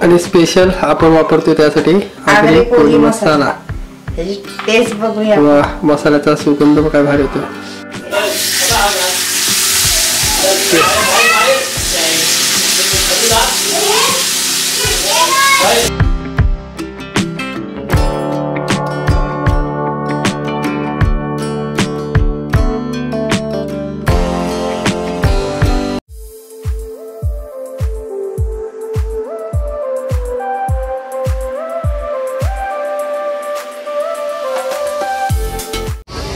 आणि स्पेशल आपण वापरतो त्यासाठी आगरी कोळी मसाला. टेस्ट बघूया. वा, मसाल्याचा सुगंध काय भारी येतो.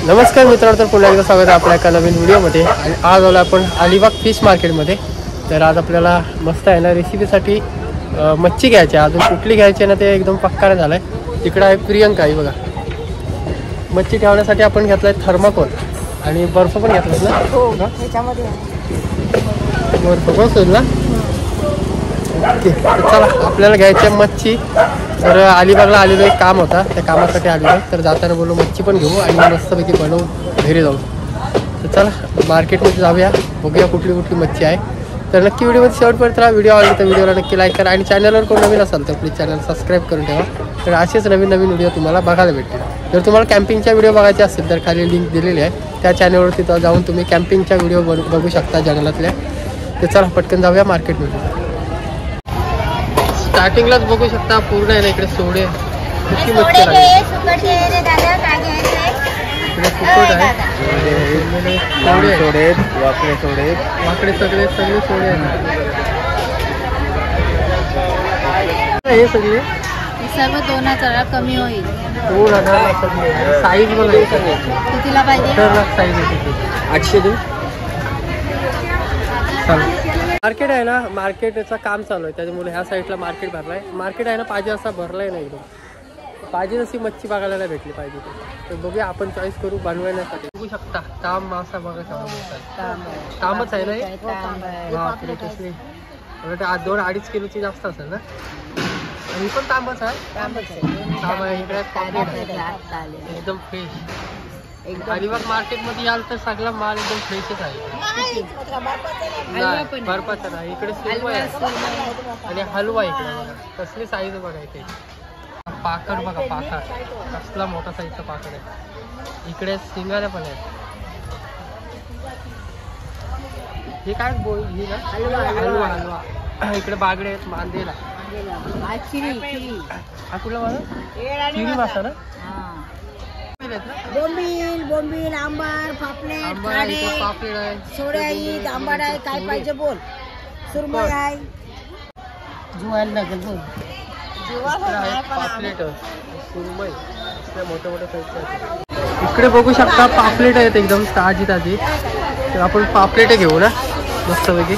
नमस्कार मित्रांनो, तर पुन्हा एकदा स्वागत आहे आपल्या एका नवीन व्हिडिओमध्ये. आणि आज आलो आपण अलिबाग फिश मार्केटमध्ये. तर आज आपल्याला मस्त आहे ना रेसिपीसाठी मच्छी घ्यायची आहे. अजून कुठली घ्यायची ना ते एकदम पक्का नाही झालं आहे. तिकडं आहे प्रियंका ही बघा. मच्छी ठेवण्यासाठी आपण घेतला आहे थर्माकोल आणि बर्फ पण घेतलाच ना. हो, ह्याच्यामध्ये बर्फ बसोल ना. ओके, चला आपल्याला घ्यायची आहे मच्छी. तर अलिबागला आलेलो एक काम होता, त्या कामासाठी आलेलो आहे. तर जाताना बोलू मच्छी पण घेऊ आणि मस्तपैकी बनवू घरी जाऊ. तर चला मार्केटमध्ये जाऊया, बघूया कुठली कुठली मच्छी आहे. तर नक्की व्हिडिओमध्ये शेवटपर्यंत राहा. व्हिडिओ आवडला तर व्हिडिओला नक्की लाईक करा आणि चॅनलवर कोण नवीन असाल तर प्लीज चॅनल सबस्क्राईब करून ठेवा. तर असेच नवीन नवीन व्हिडिओ तुम्हाला बघायला भेटतील. जर तुम्हाला कॅम्पिंगच्या व्हिडिओ बघायचे असतील तर खाली लिंक दिलेली आहे, त्या चॅनलवर तिथं जाऊन तुम्ही कॅम्पिंगच्या व्हिडिओ बघू शकता जंगलातल्या. तर चला पटकन जाऊया मार्केटमध्ये. स्टार्टिंगलाच बघू शकता पूर्ण आहे ना इकडे सोडे. कशी मच्छी आहे, इकडे फुकट आहे. सोडे वाकडे सोडे वाकडे सगळे सगळे सोडे आहेत. हे सगळे सर्व 2000 कमी होईल. 2000 साईज बघा कितीला पाहिजे. साईज आहे 800 देऊ. मार्केट आहे ना, मार्केटचं काम चालू आहे त्याच्यामुळे ह्या साईडला मार्केट भरलाय. मार्केट आहे ना पाहिजे असा भरलाय ना एकदम. पाहिजे जशी मच्छी बघायला नाही भेटली पाहिजे तर बघूया आपण चॉईस करू बनवण्यासाठी. बघू शकता ताम मासा बघा तामच आहे ना. बापरे कसली 2-2.5 किलोची जास्त असेल ना. आणि पण तांबच आहे. तांब आहे इकडे एकदम फ्रेश. अलिबाग मार्केटमध्ये याल तर सगळा माल एकदम फ्रेशच आहे. बर्फाचा नाही इकडे सुरमई आहे आणि हलवा इकडे बघा कसली साईज बघा इथे. पाकड बघा पाकड कसला मोठा साईजचा पाकड आहे. इकडे सिंगाऱ्या पण आहेत. हे काय बोल ही ना हलवा हलवा. इकडे बागडे आहेत मांदेला. हा कुठला माझा चिरी मासा ना. बोंबील बोंबील आंबार पापलेट पापलेट आहे सोडे आहे आंबाड आहे. काय पाहिजे बोल. सुरमई आहे जुवायला लागेल बोल. पापलेट सुरमई मोठ्या मोठ्या साईजच्या. इकडे बघू शकता पापलेट आहेत एकदम ताजी ताजी. तर आपण पापलेट घेऊ ना मस्तपैकी.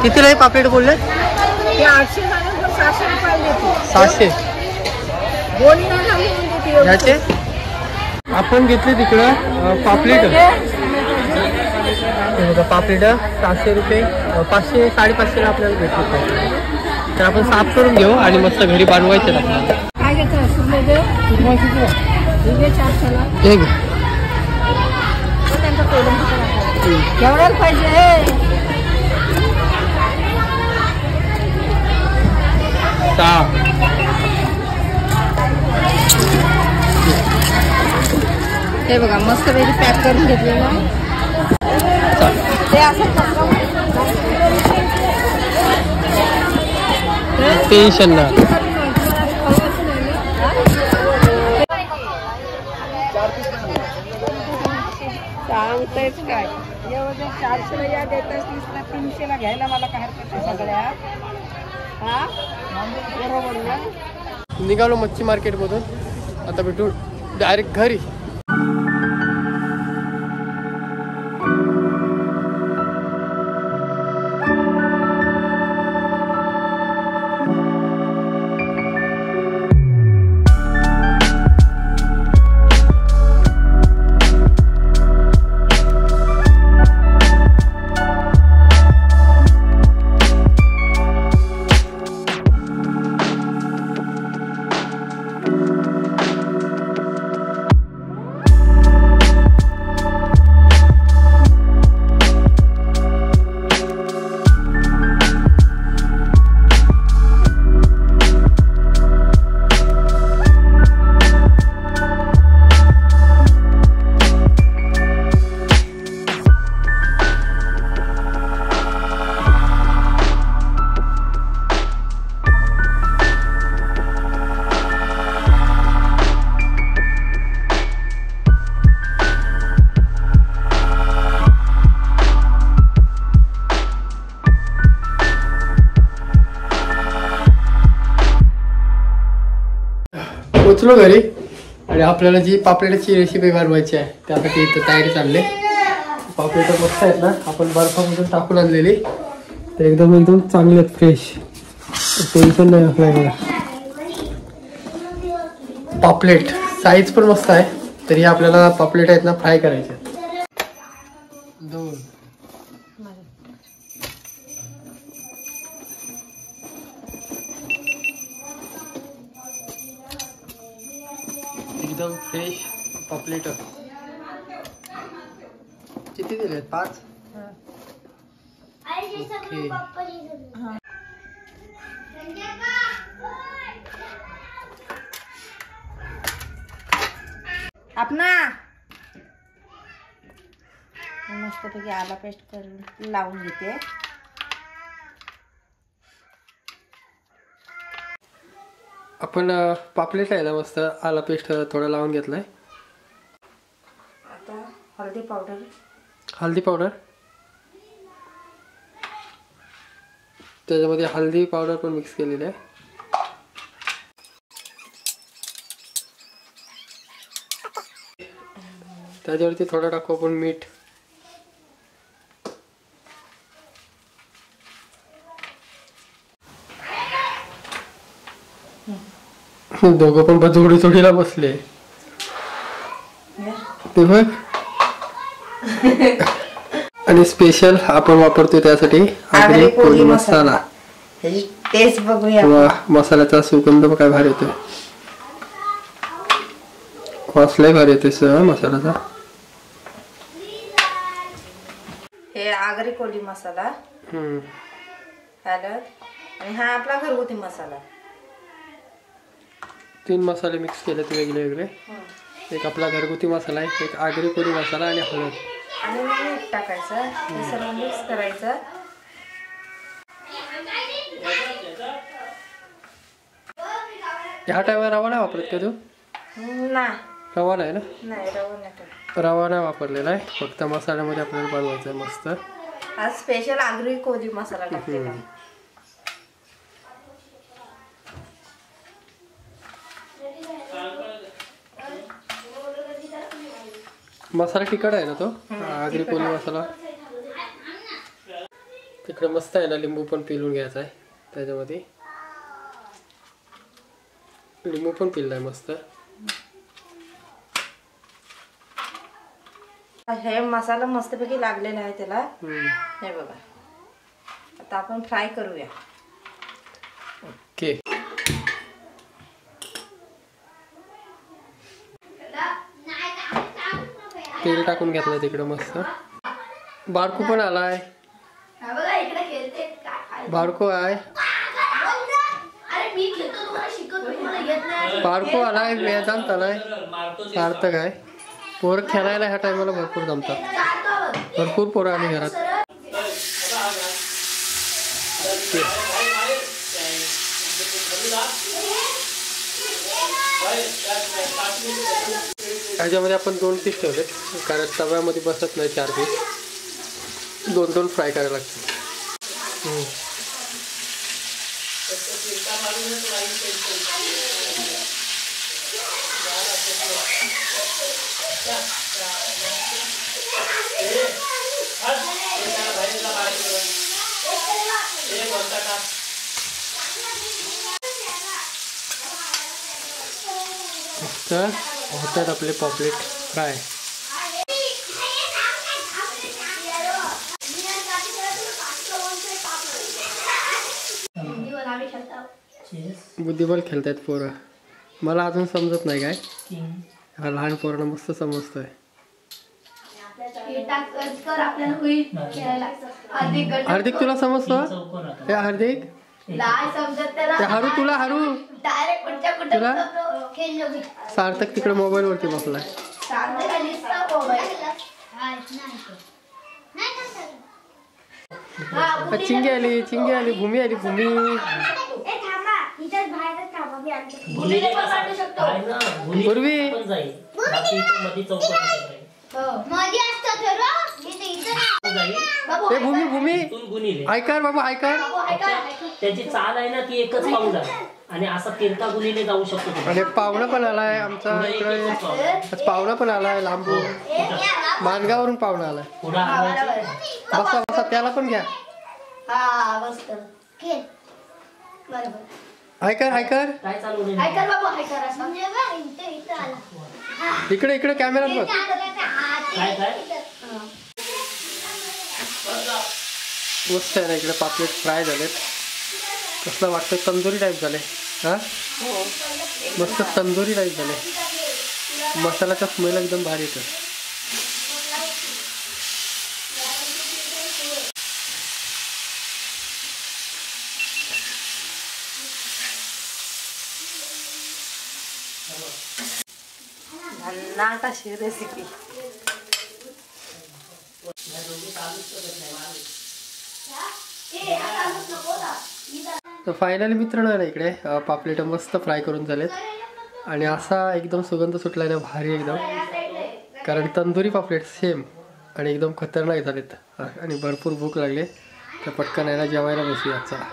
कितीला आहे पापलेट बोलले. 700 याचे आपण घेतले तिकडं पापलेट. पापलेट 700 रुपये 500-550 आपल्याला भेटले. तर आपण साफ करून घेऊ आणि मस्त घरी बनवायचे आपल्याला. काय घेतो केवढ्याला पाहिजे. हे बघा मस्त पैकी पॅक करून घेतलेलं आहे. ते असं टेन्शन ना. सांगतेच काय एवढं 400ला या देत असलीस ना 300ला घ्यायला मला काय हरकत आहे सगळ्या. हा बरोबर ना. निघालो मच्छी मार्केटमधून. आता भेटू डायरेक्ट घरी. पोचलो घरी आणि आपल्याला जी पापलेटची रेसिपी बनवायची आहे त्यासाठी इथं तयारी चालली. पापलेट मस्त आहेत ना, आपण बर्फामधून टाकून आणलेली, तर एकदम चांगले आहेत, फ्रेश, टेन्शन नाही आपल्याला. पापलेट साईज पण मस्त आहे. तरी आपल्याला पापलेट आहेत ना फ्राय करायचे. 2 एकदम फ्रेश पापलेट. किती दिले? 5. ओके. अपना मस्तपैकी आला पेस्ट करून लावून घेते. आपण पापलेट आहे ना मस्त आला पेस्ट थोडा लावून घेतलाय. आता हळदी पावडर त्याच्यामध्ये हळदी पावडर पण मिक्स केलेली आहे. त्याच्यावरती थोडं टाकू आपण मीठ. दोघं पण बजोडी चोडीला बसले ते बघ. आणि स्पेशल आपण वापरतोय त्यासाठी आगरी कोळी मसाला. टेस्ट बघूया. मसाल्याचा सुगंध काय भारी येतोय, वासलाय भारी येतोय सर मसाल्याचा. हे आगरी कोळी मसाला, हळद, आणि हा आपला घरगुती मसाला. 3 मसाले मिक्स केले ते वेगळे वेगळे. एक आपला घरगुती मसाला आहे, एक आगरी कोळी मसाला आणि हळद. आणि मीठ टाकायचं, हे सर्व मिक्स करायचं. ह्या टायमाला रवा नाही वापरत का तू? नाही, रवा नाही ना? नाही रवा नाही. रवा नाही वापरलेला आहे, फक्त मसाल्यामध्ये आपल्याला बनवायचं आहे मस्त. आज स्पेशल आगरी कोळी मसाला टाकलेला. मसाला तिखट आहे ना तो आगरी कोळी मसाला. तिकडे मस्त आहे ना, लिंबू पण पिळून घ्यायचा आहे त्याच्यामध्ये. लिंबू पण पिळलाय मस्त. हे मसाला मस्तपैकी लागलेला आहे त्याला. हे बघा, आता आपण फ्राय करूया. ओके. तेल टाकून घेतलं तिकडे मस्त. बारकू पण आलाय, बारको आहे, बारको आलाय, वेदांत आलाय, सार्थक आहे. पोरं खेळायला ह्या टायमाला भरपूर जमतात, भरपूर पोरं आली घरात. ह्याच्यामध्ये आपण 2 पीस ठेवले, कारण तव्यामध्ये बसत नाही. 4 पीस 2 फ्राय करायला लागतात. तर होतात आपले पॉपलेट फ्राय. बुद्धिबळ खेळतायत पोरं. मला अजून समजत नाही काय, हा लहान पोरांना मस्त समजतोय. हार्दिक तुला समजतं? हे हार्दिक, ते हरू तुला, हरू तुला. सार्थक तिकडे मोबाईल वरती बसलाय. चिंगी आली, चिंगी आली, भूमी आली, भूमी. पूर्वी भूमी भूमी ऐकार बाबा, ऐकार. त्याची चाल आहे ना ती एकच पाऊल आहे, आणि असं फिरता गुलीने जाऊ शकतो तुम्ही. आणि पाहुणा पण आलाय आमचा इकडे. आज पाहुणा पण आलाय लांबून, माणगावरून पाहुणा आलाय. पुढं आणायचं. बसा बसा, त्याला पण घ्या. ऐकर ऐकर काय चालू नाही. इकडे इकडे कॅमेरात बघ. काय काय मस्त आहे ना इकडे. पापलेट फ्राय झालेत. कसलं वाटतं, तंदुरी टाईप झाले. हा मस्त तंदुरी टाईप झाले. मसाल्याचा स्मेल एकदम भारी येतो. भन्नाट अशी रेसिपी. तर फायनली मित्रांनो ना इकडे पापलेट मस्त फ्राय करून झालेत. आणि असा एकदम सुगंध सुटला ना भारी एकदम. कारण तंदुरी पापलेट सेम आणि एकदम खतरनाक झालेत. आणि भरपूर भूक लागली तर पटकन यायला जेवायला बसूया. चला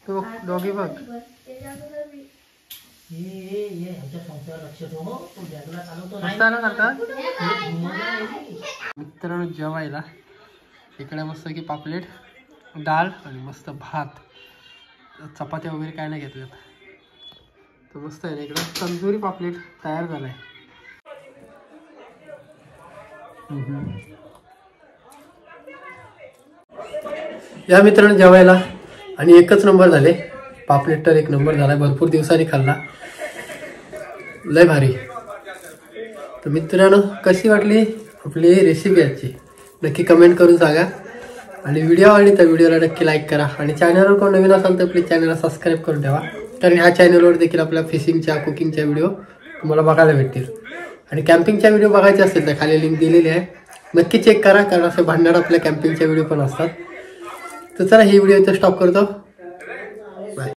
तो डॉगी बघ. मित्रांनो जेवायला इकडे मस्त की पापलेट, डाळ आणि मस्त भात, चपात्या वगैरे काय नाही घेतल्यात. तर मस्त आहे ना इकडे तंदुरी पापलेट तयार झालाय. या मित्रांनो जेवायला आणि एकच नंबर झाले. पापलेट तर एक नंबर झाला. भरपूर दिवसांनी खाल्ला. लय भारी. तर मित्रांनो कशी वाटली आपली रेसिपी आजची नक्की कमेंट करून सांगा. आणि व्हिडिओ आवडली तर व्हिडिओला नक्की लाईक करा. आणि चॅनलवर कोण नवीन असाल तर प्लीज चॅनलला सबस्क्राईब करून ठेवा. कारण ह्या चॅनलवर देखील आपल्या फिशिंगच्या कुकिंगच्या व्हिडिओ तुम्हाला बघायला भेटतील. आणि कॅम्पिंगच्या व्हिडिओ बघायचे असतील तर खाली लिंक दिलेली आहे, नक्की चेक करा. कारण असे भांडण आपल्या कॅम्पिंगच्या व्हिडिओ पण असतात. तर चला ही व्हिडिओ इथं स्टॉप करतो.